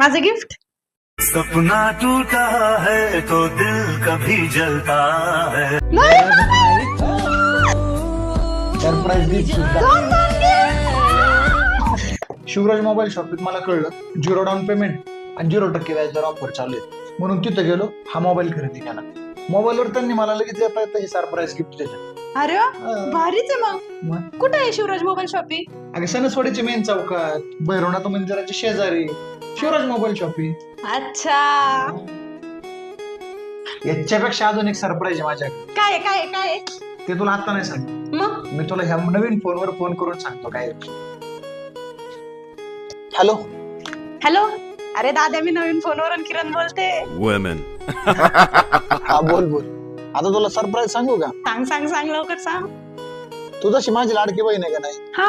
माझं गिफ्ट. सपना टूटा है तो दिल कभी जलता है. सरप्राईज गिफ्ट सुद्धा. शिवराज मोबाईल शॉपीत मला कळलं 0 डाऊन पेमेंट आणि 0% व्याजदर ऑफर चालू आहे, म्हणून तिथे गेलो, हा मोबाईल खरेदी केला. मोबाईलवर त्यांनी मला लगेच येता येतं हे सरप्राईज गिफ्ट दिलं. अरे वा, भारीच आहे. मग मग कुठे आहे शिवराज मोबाईल शॉपी? अगं सणसवाडीच्या मेन चौकात भैरवनाथ मंदिराच्या शेजारी शिवराज मोबाईल शॉपी. अच्छा, याच्यापेक्षा अजून एक सरप्राईज आहे माझ्याकडे. काय आहे, काय आहे, काय आहे? ते तुला आता नाही सांग, मग मी तुला ह्या नवीन फोनवर फोन करून सांगतो काय. हॅलो. हॅलो. अरे दादा, मी नवीन फोनवरून किरण बोलते. Women. हा बोल बोल. आता तुला सरप्राईज सांगू का? सांग सांग सांग, लवकर सांग. तू जशी माझी लाडकी बहीण आहे का नाही,